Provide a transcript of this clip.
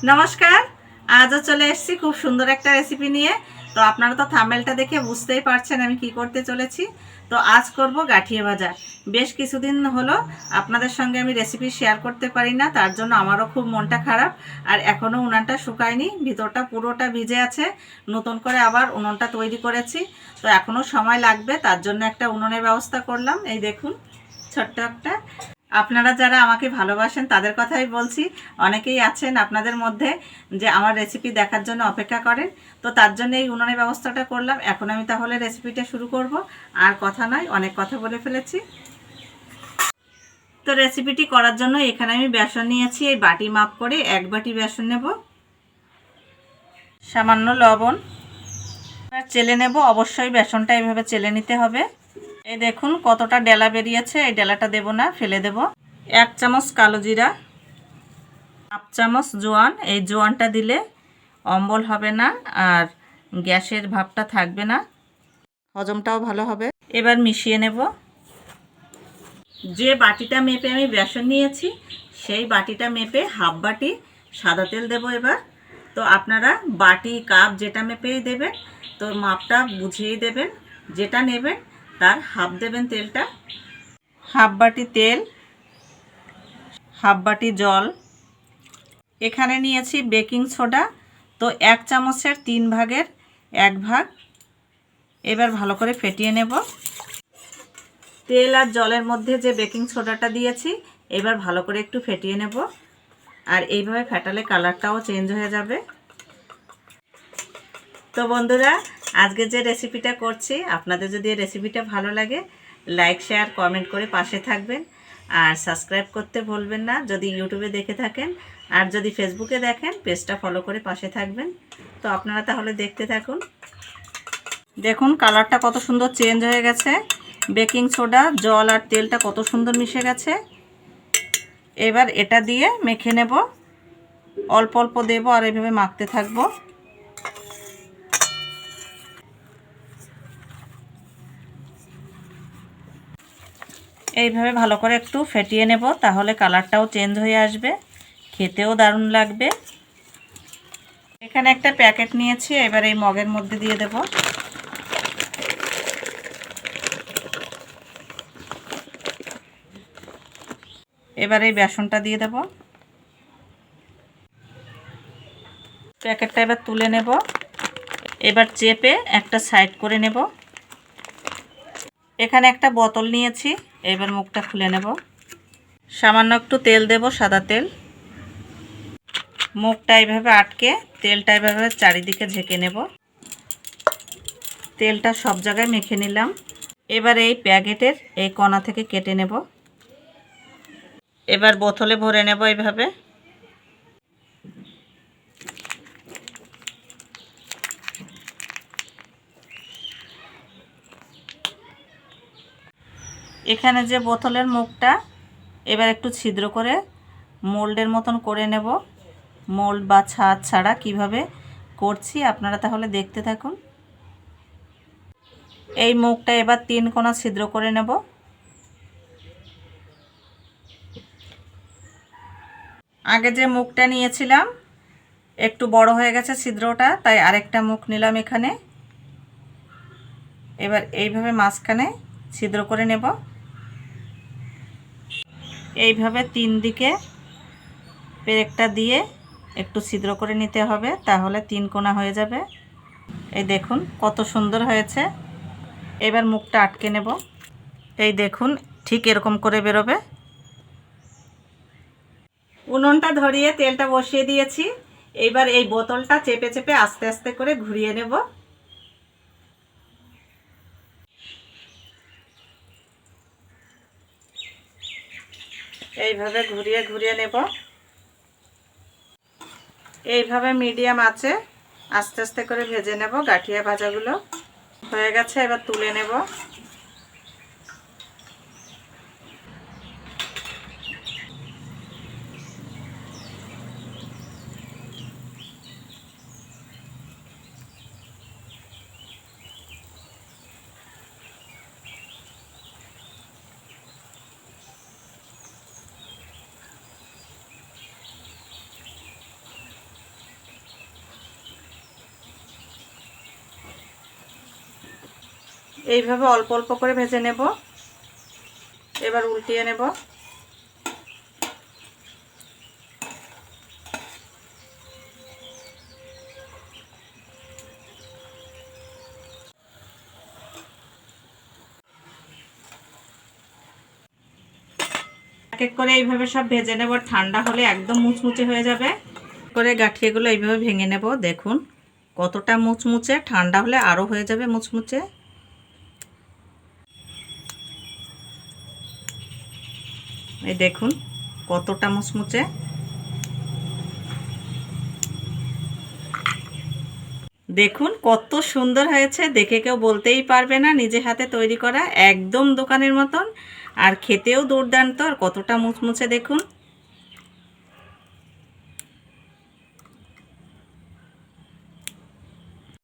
নমস্কার। আজও চলে এসেছি খুব সুন্দর একটা রেসিপি নিয়ে। তো আপনারা তো থাম্বনেলটা দেখে বুঝতেই পারছেন আমি কি করতে চলেছি। তো আজ করব গাঠিয়া ভাজা। বেশ কিছুদিন হলো আপনাদের সঙ্গে আমি রেসিপি শেয়ার করতে পারি না, তার জন্য আমারও খুব মনটা খারাপ। আর এখনও উনানটা শুকায়নি, ভিতরটা পুরোটা ভিজে আছে। নতুন করে আবার উনুনটা তৈরি করেছি, তো এখনও সময় লাগবে, তার জন্য একটা উনুনের ব্যবস্থা করলাম। এই দেখুন, ছোট্ট একটা। আপনারা যারা আমাকে ভালোবাসেন তাদের কথাই বলছি। অনেকেই আছেন আপনাদের মধ্যে যে আমার রেসিপি দেখার জন্য অপেক্ষা করেন। তো তার জন্য এই উনুনের ব্যবস্থাটা করলাম। এখন আমি তাহলে রেসিপিটা শুরু করব। আর কথা নয়, অনেক কথা বলে ফেলেছি। তো রেসিপিটি করার জন্য এখানে আমি বেসন নিয়েছি, এই বাটি মাপ করে 1 বাটি বেসন নেব, সামান্য লবণ। আর চেলে নেব, অবশ্যই বেসনটা এইভাবে চেলে নিতে হবে। এই দেখুন কতটা ডেলা বেরিয়েছে, এই ডেলাটা দেব না, ফেলে দেব। 1 চামচ কালো জিরা, 1 চামচ জোয়ান। এই জোয়ানটা দিলে অম্বল হবে না, আর গ্যাসের ভাবটা থাকবে না, হজমটাও ভালো হবে। এবার মিশিয়ে নেব। যে বাটিটা মেপে আমি বেসন নিয়েছি সেই বাটিটা মেপে হাফ বাটি সাদা তেল দেব এবার। তো আপনারা বাটি কাপ যেটা মেপেই দেবেন, তো মাপটা বুঝিয়েই দেবেন। যেটা নেবেন তার হাফ দেবেন তেলটা। হাফ বাটি তেল, হাফ বাটি জল। এখানে নিয়েছি বেকিং সোডা, তো 1 চামচের 3 ভাগের 1 ভাগ। এবার ভালো করে ফেটিয়ে নেব। তেল আর জলের মধ্যে যে বেকিং সোডাটা দিয়েছি, এবার ভালো করে একটু ফেটিয়ে নেব। আর এইভাবে ফেটালে কালারটাও চেঞ্জ হয়ে যাবে। তো বন্ধুরা, আজকে যে রেসিপিটা করছি, আপনাদের যদি এই রেসিপিটা ভালো লাগে লাইক শেয়ার কমেন্ট করে পাশে থাকবেন। আর সাবস্ক্রাইব করতে ভুলবেন না যদি ইউটিউবে দেখে থাকেন। আর যদি ফেসবুকে দেখেন পেজটা ফলো করে পাশে থাকবেন। তো আপনারা তাহলে দেখতে থাকুন। দেখুন কালারটা কত সুন্দর চেঞ্জ হয়ে গেছে। বেকিং সোডা, জল আর তেলটা কত সুন্দর মিশে গেছে। এবার এটা দিয়ে মেখে নেব, অল্প অল্প দেব আর এইভাবে মাখতে থাকবো। এইভাবে ভালো করে একটু ফেটিয়ে নেব, তাহলে কালারটাও চেঞ্জ হয়ে আসবে, খেতেও দারুণ লাগবে। এখানে একটা প্যাকেট নিয়েছি, এবার এই মগের মধ্যে দিয়ে দেব। এবার এই বেসনটা দিয়ে দেব। প্যাকেটটা এবার তুলে নেব। এবার চেপে একটা সাইড করে নেব। এখানে একটা বোতল নিয়েছি, এবার মুখটা খুলে নেব। সামান্য একটু তেল দেব, সাদা তেল। মুখটা এইভাবে আটকে তেলটা এইভাবে চারিদিকে ঝেঁকে নেব। তেলটা সব জায়গায় মেখে নিলাম। এবার এই প্যাকেটের এই কোণা থেকে কেটে নেব। এবার বোতলে ভরে নেব এইভাবে। এখানে যে বোতলের মুখটা, এবার একটু ছিদ্র করে মোল্ডের মতন করে নেব। মোল্ড বা ছাদ ছাড়া কিভাবে করছি আপনারা তাহলে দেখতে থাকুন। এই মুখটা এবার 3 কোণা ছিদ্র করে নেব। আগে যে মুখটা নিয়েছিলাম একটু বড় হয়ে গেছে ছিদ্রটা, তাই আরেকটা মুখ নিলাম এখানে। এবার এইভাবে মাঝখানে ছিদ্র করে নেব। এইভাবে 3 দিকে পেরেকটা দিয়ে একটু ছিদ্র করে নিতে হবে, তাহলে 3 কোণা হয়ে যাবে। এই দেখুন কত সুন্দর হয়েছে। এবার মুখটা আটকে নেব। এই দেখুন ঠিক এরকম করে বেরোবে। উনুনটা ধরিয়ে তেলটা বসিয়ে দিয়েছি। এইবার এই বোতলটা চেপে চেপে আস্তে আস্তে করে ঘুরিয়ে নেব। এইভাবে ঘুরিয়ে ঘুরিয়ে নেব। এইভাবে মিডিয়াম আঁচে আস্তে আস্তে করে ভেজে নেব। গাঠিয়া ভাজাগুলো হয়ে গেছে, এবার তুলে নেব। এইভাবে অল্প অল্প করে ভেজে নেব। এবার উল্টিয়ে নেব। এক এক করে এইভাবে সব ভেজে নেব, ঠান্ডা হলে একদম মুচমুচে হয়ে যাবে। করে গাঁঠিয়াগুলো এইভাবে ভেঙে নেব। দেখুন কতটা মুচমুচে, ঠান্ডা হলে আরও হয়ে যাবে মুচমুচে। এই দেখুন কতটা মুচমুচে। দেখুন কত সুন্দর হয়েছে, দেখে কেউ বলতেই পারবে না নিজে হাতে তৈরি করা, একদম দোকানের মতন। আর খেতেও দুর্দান্ত, আর কতটা মুচমুচে দেখুন।